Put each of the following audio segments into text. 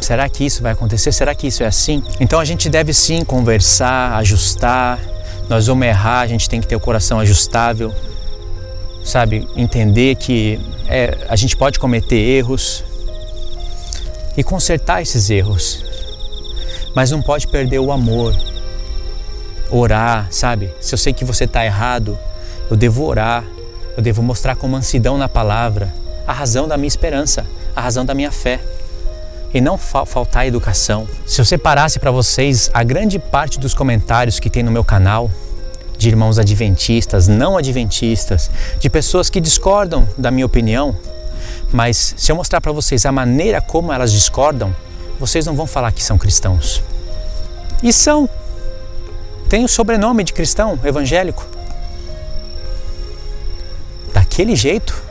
Será que isso vai acontecer? Será que isso é assim? Então a gente deve sim conversar, ajustar. Nós vamos errar, a gente tem que ter o coração ajustável, sabe? Entender que a gente pode cometer erros e consertar esses erros, mas não pode perder o amor. Orar, sabe? Se eu sei que você está errado, eu devo orar, eu devo mostrar com mansidão na palavra a razão da minha esperança, a razão da minha fé. E não faltar educação. Se eu separasse para vocês a grande parte dos comentários que tem no meu canal, de irmãos adventistas, não adventistas, de pessoas que discordam da minha opinião, mas se eu mostrar para vocês a maneira como elas discordam, vocês não vão falar que são cristãos. E são. Tem o sobrenome de cristão, evangélico. Daquele jeito,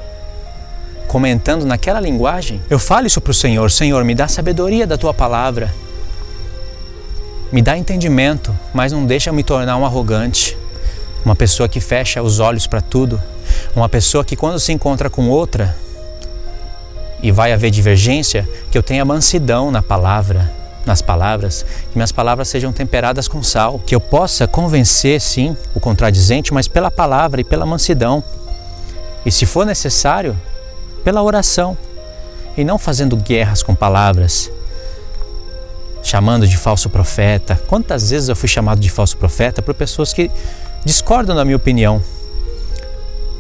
comentando naquela linguagem, eu falo isso para o Senhor: Senhor, me dá sabedoria da Tua palavra, me dá entendimento, mas não deixa eu me tornar um arrogante, uma pessoa que fecha os olhos para tudo, uma pessoa que quando se encontra com outra e vai haver divergência, que eu tenha mansidão na palavra, nas palavras, que minhas palavras sejam temperadas com sal, que eu possa convencer sim o contradizente, mas pela palavra e pela mansidão, e se for necessário, pela oração, e não fazendo guerras com palavras, chamando de falso profeta. Quantas vezes eu fui chamado de falso profeta por pessoas que discordam da minha opinião,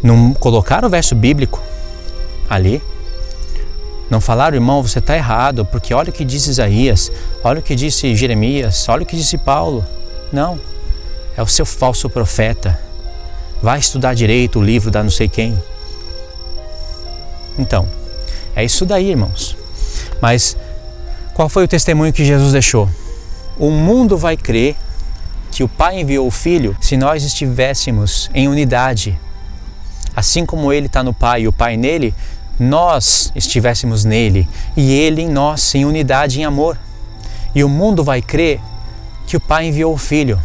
não colocaram o verso bíblico ali, não falaram: irmão, você está errado, porque olha o que diz Isaías, olha o que disse Jeremias, olha o que disse Paulo. Não, é o seu falso profeta, vai estudar direito o livro da não sei quem. Então, é isso daí, irmãos. Mas qual foi o testemunho que Jesus deixou? O mundo vai crer que o Pai enviou o Filho se nós estivéssemos em unidade. Assim como Ele está no Pai e o Pai nele, nós estivéssemos nele e Ele em nós, em unidade, em amor. E o mundo vai crer que o Pai enviou o Filho.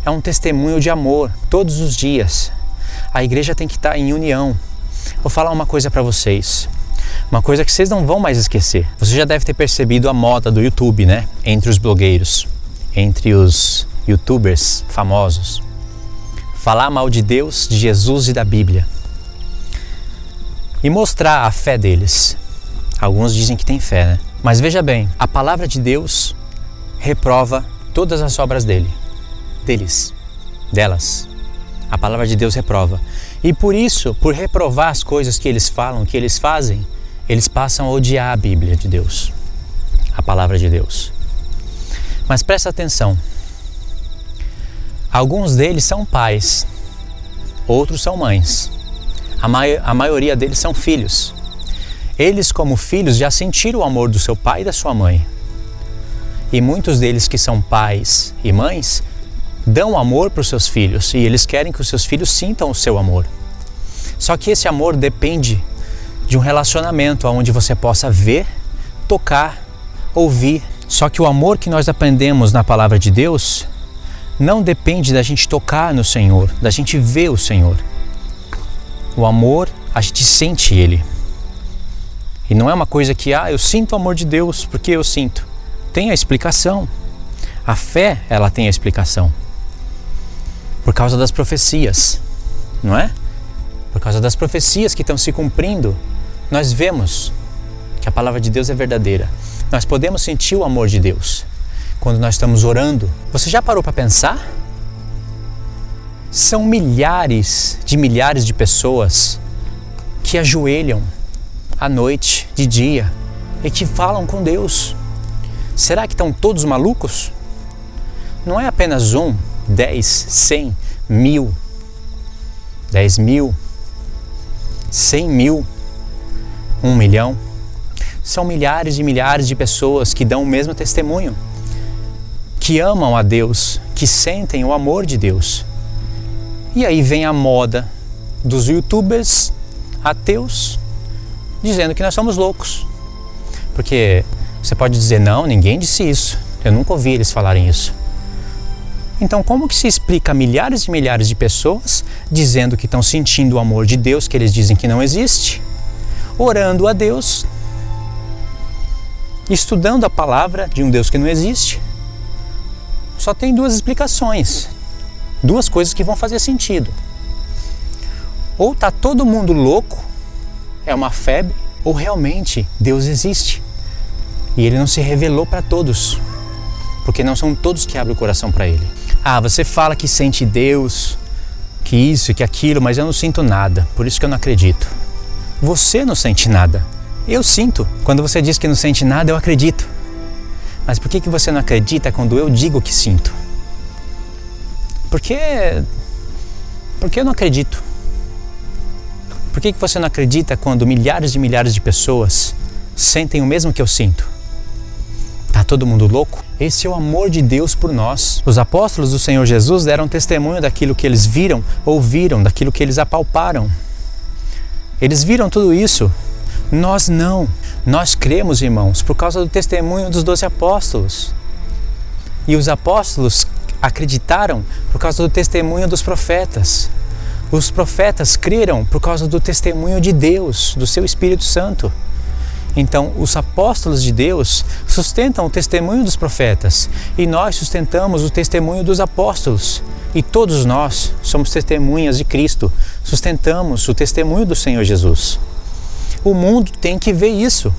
É um testemunho de amor todos os dias. A igreja tem que estar em união. Vou falar uma coisa para vocês, uma coisa que vocês não vão mais esquecer. Você já deve ter percebido a moda do YouTube, né? Entre os blogueiros, entre os YouTubers famosos. Falar mal de Deus, de Jesus e da Bíblia. E mostrar a fé deles. Alguns dizem que tem fé, né? Mas veja bem, a palavra de Deus reprova todas as obras deles, delas. A palavra de Deus reprova. E por isso, por reprovar as coisas que eles falam, que eles fazem, eles passam a odiar a Bíblia de Deus, a palavra de Deus. Mas presta atenção. Alguns deles são pais, outros são mães. A maioria deles são filhos. Eles, como filhos, já sentiram o amor do seu pai e da sua mãe. E muitos deles que são pais e mães dão amor para os seus filhos e eles querem que os seus filhos sintam o seu amor. Só que esse amor depende de um relacionamento onde você possa ver, tocar, ouvir. Só que o amor que nós aprendemos na palavra de Deus não depende da gente tocar no Senhor, da gente ver o Senhor. O amor, a gente sente Ele. E não é uma coisa que, eu sinto o amor de Deus, porque eu sinto. Tem a explicação. A fé, ela tem a explicação. Por causa das profecias, não é? Por causa das profecias que estão se cumprindo, nós vemos que a palavra de Deus é verdadeira. Nós podemos sentir o amor de Deus quando nós estamos orando. Você já parou para pensar? São milhares de pessoas que ajoelham à noite, de dia, e que falam com Deus. Será que estão todos malucos? Não é apenas 1, 10, 100, 1000, 10 mil, 100 mil, 1 milhão. São milhares de pessoas que dão o mesmo testemunho, que amam a Deus, que sentem o amor de Deus. E aí vem a moda dos YouTubers ateus dizendo que nós somos loucos. Porque você pode dizer, não, ninguém disse isso, eu nunca ouvi eles falarem isso. Então como que se explica milhares e milhares de pessoas dizendo que estão sentindo o amor de Deus, que eles dizem que não existe, orando a Deus, estudando a palavra de um Deus que não existe, só tem duas explicações, duas coisas que vão fazer sentido. Ou está todo mundo louco, é uma febre, ou realmente Deus existe e Ele não se revelou para todos, porque não são todos que abrem o coração para Ele. Ah, você fala que sente Deus, que isso, que aquilo, mas eu não sinto nada, por isso que eu não acredito. Você não sente nada, eu sinto. Quando você diz que não sente nada, eu acredito. Mas por que você não acredita quando eu digo que sinto? Porque eu não acredito. Por que você não acredita quando milhares de pessoas sentem o mesmo que eu sinto? Tá todo mundo louco? Esse é o amor de Deus por nós. Os apóstolos do Senhor Jesus deram testemunho daquilo que eles viram, ouviram, daquilo que eles apalparam. Eles viram tudo isso. Nós não. Nós cremos, irmãos, por causa do testemunho dos 12 apóstolos. E os apóstolos acreditaram por causa do testemunho dos profetas. Os profetas creram por causa do testemunho de Deus, do seu Espírito Santo. Então, os apóstolos de Deus sustentam o testemunho dos profetas e nós sustentamos o testemunho dos apóstolos. E todos nós somos testemunhas de Cristo, sustentamos o testemunho do Senhor Jesus. O mundo tem que ver isso.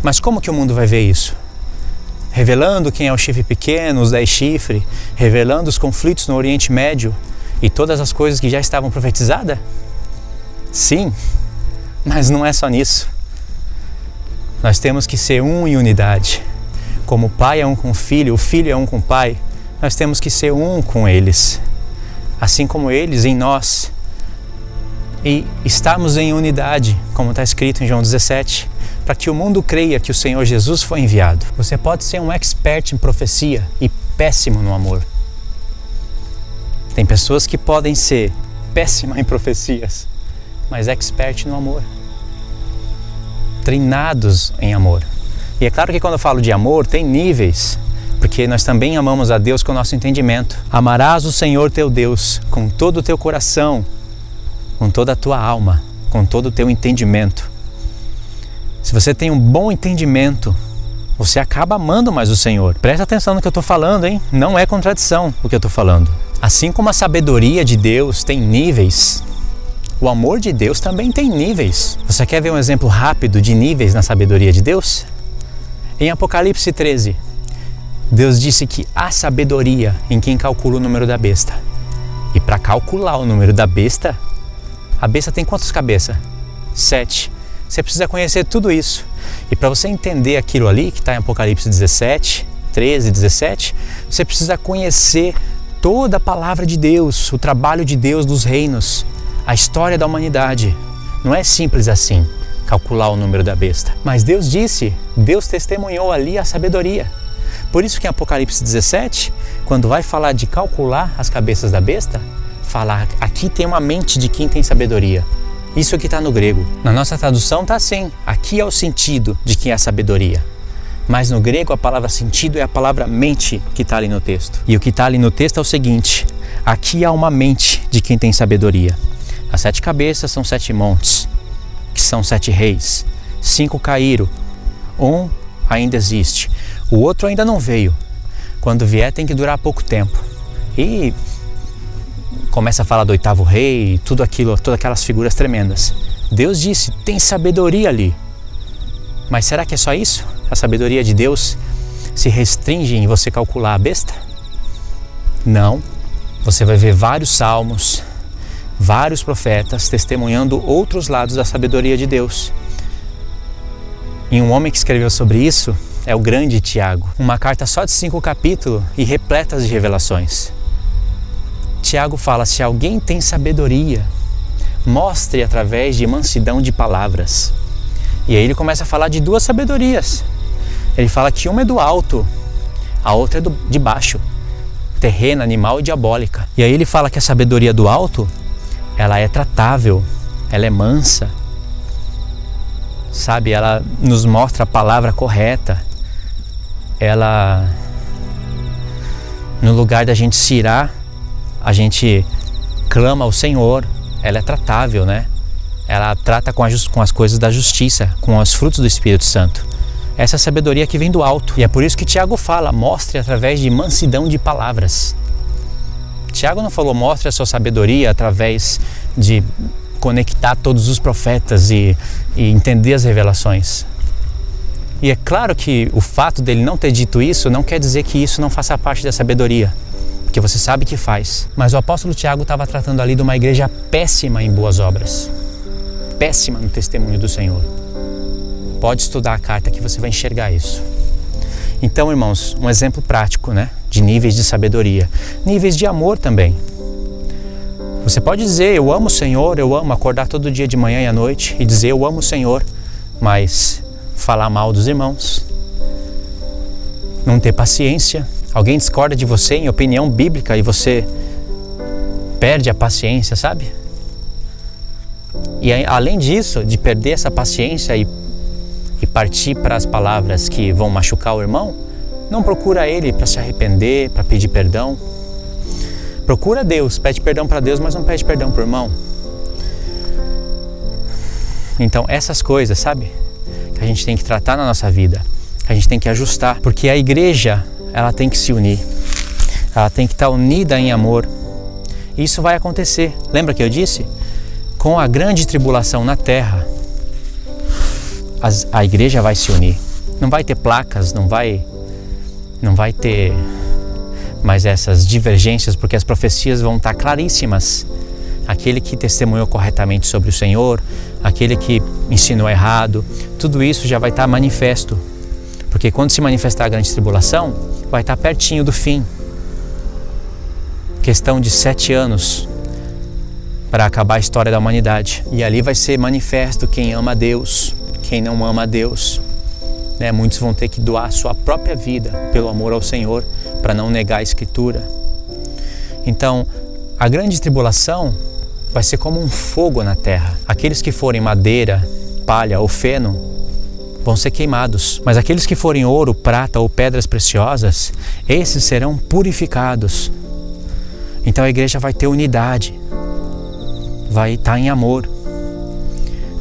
Mas como que o mundo vai ver isso? Revelando quem é o chifre pequeno, os 10 chifres, revelando os conflitos no Oriente Médio e todas as coisas que já estavam profetizadas? Sim, mas não é só nisso. Nós temos que ser um em unidade. Como o pai é um com o filho é um com o pai, nós temos que ser um com eles. Assim como eles em nós. E estarmos em unidade, como está escrito em João 17, para que o mundo creia que o Senhor Jesus foi enviado. Você pode ser um expert em profecia e péssimo no amor. Tem pessoas que podem ser péssimas em profecias, mas expert no amor. Treinados em amor. E é claro que quando eu falo de amor, tem níveis, porque nós também amamos a Deus com o nosso entendimento. Amarás o Senhor teu Deus com todo o teu coração, com toda a tua alma, com todo o teu entendimento. Se você tem um bom entendimento, você acaba amando mais o Senhor. Presta atenção no que eu estou falando, hein? Não é contradição o que eu estou falando. Assim como a sabedoria de Deus tem níveis, o amor de Deus também tem níveis. Você quer ver um exemplo rápido de níveis na sabedoria de Deus? Em Apocalipse 13, Deus disse que há sabedoria em quem calcula o número da besta. E para calcular o número da besta, a besta tem quantas cabeças? 7. Você precisa conhecer tudo isso. E para você entender aquilo ali, que está em Apocalipse 17, 13, 17, você precisa conhecer toda a palavra de Deus, o trabalho de Deus dos reinos, a história da humanidade. Não é simples assim, calcular o número da besta. Mas Deus disse, Deus testemunhou ali a sabedoria. Por isso que em Apocalipse 17, quando vai falar de calcular as cabeças da besta, fala, aqui tem uma mente de quem tem sabedoria. Isso aqui está no grego. Na nossa tradução está assim, aqui é o sentido de quem é a sabedoria. Mas no grego a palavra sentido é a palavra mente que está ali no texto. E o que está ali no texto é o seguinte, aqui há uma mente de quem tem sabedoria. As 7 cabeças são 7 montes, que são 7 reis. 5 caíram, um ainda existe, o outro ainda não veio. Quando vier tem que durar pouco tempo. E começa a falar do 8º rei, tudo aquilo, todas aquelas figuras tremendas. Deus disse, tem sabedoria ali. Mas será que é só isso? A sabedoria de Deus se restringe em você calcular a besta? Não. Você vai ver vários salmos, vários profetas testemunhando outros lados da sabedoria de Deus. E um homem que escreveu sobre isso é o grande Tiago. Uma carta só de 5 capítulos e repletas de revelações. Tiago fala, se alguém tem sabedoria, mostre através de mansidão de palavras. E aí ele começa a falar de 2 sabedorias. Ele fala que uma é do alto, a outra é de baixo, terrena, animal e diabólica. E aí ele fala que a sabedoria do alto, ela é tratável, ela é mansa, sabe? Ela nos mostra a palavra correta. Ela, no lugar da gente se irar, a gente clama ao Senhor. Ela é tratável, né? Ela trata com as coisas da justiça, com os frutos do Espírito Santo. Essa sabedoria que vem do alto. E é por isso que Tiago fala, mostre através de mansidão de palavras. Tiago não falou, mostre a sua sabedoria através de conectar todos os profetas e entender as revelações. E é claro que o fato dele não ter dito isso não quer dizer que isso não faça parte da sabedoria, porque você sabe que faz. Mas o apóstolo Tiago estava tratando ali de uma igreja péssima em boas obras, péssima no testemunho do Senhor. Pode estudar a carta que você vai enxergar isso. Então, irmãos, um exemplo prático, né, de níveis de sabedoria, níveis de amor também. Você pode dizer, eu amo o Senhor, eu amo acordar todo dia de manhã e à noite e dizer, eu amo o Senhor, mas falar mal dos irmãos, não ter paciência, alguém discorda de você em opinião bíblica e você perde a paciência, sabe? E além disso, de perder essa paciência e partir para as palavras que vão machucar o irmão, não procura ele para se arrepender, para pedir perdão. Procura Deus, pede perdão para Deus, mas não pede perdão para o irmão. Então essas coisas, sabe, que a gente tem que tratar na nossa vida, que a gente tem que ajustar, porque a igreja, ela tem que se unir, ela tem que estar unida em amor. E isso vai acontecer. Lembra que eu disse? Com a grande tribulação na terra, a igreja vai se unir. Não vai ter placas, não vai ter mais essas divergências, porque as profecias vão estar claríssimas. Aquele que testemunhou corretamente sobre o Senhor, aquele que ensinou errado, tudo isso já vai estar manifesto. Porque quando se manifestar a grande tribulação, vai estar pertinho do fim. Questão de 7 anos para acabar a história da humanidade. E ali vai ser manifesto quem ama a Deus, quem não ama a Deus. Muitos vão ter que doar a sua própria vida pelo amor ao Senhor, para não negar a Escritura. Então, a grande tribulação vai ser como um fogo na terra. Aqueles que forem madeira, palha ou feno vão ser queimados, mas aqueles que forem ouro, prata ou pedras preciosas, esses serão purificados. Então a igreja vai ter unidade, vai estar em amor.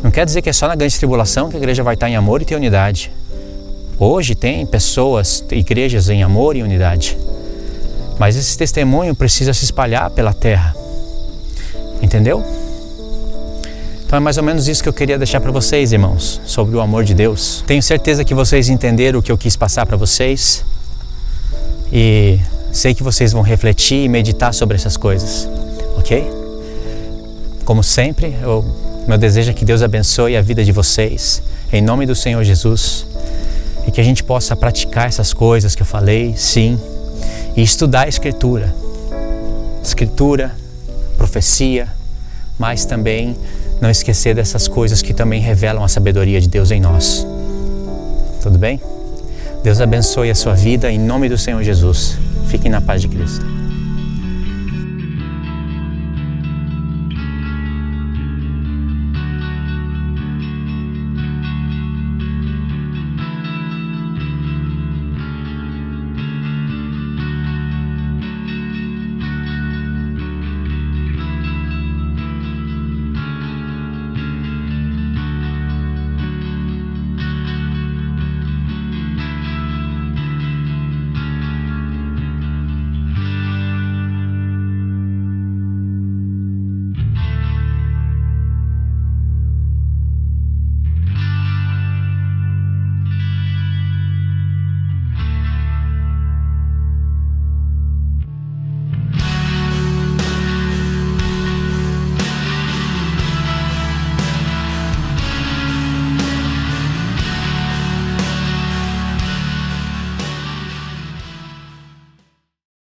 Não quer dizer que é só na grande tribulação que a igreja vai estar em amor e ter unidade. Hoje tem pessoas, igrejas em amor e unidade. Mas esse testemunho precisa se espalhar pela terra. Entendeu? Então é mais ou menos isso que eu queria deixar para vocês, irmãos, sobre o amor de Deus. Tenho certeza que vocês entenderam o que eu quis passar para vocês. E sei que vocês vão refletir e meditar sobre essas coisas. Ok? Como sempre, meu desejo é que Deus abençoe a vida de vocês. Em nome do Senhor Jesus. E que a gente possa praticar essas coisas que eu falei, sim, e estudar a Escritura, profecia, mas também não esquecer dessas coisas que também revelam a sabedoria de Deus em nós. Tudo bem? Deus abençoe a sua vida em nome do Senhor Jesus. Fiquem na paz de Cristo.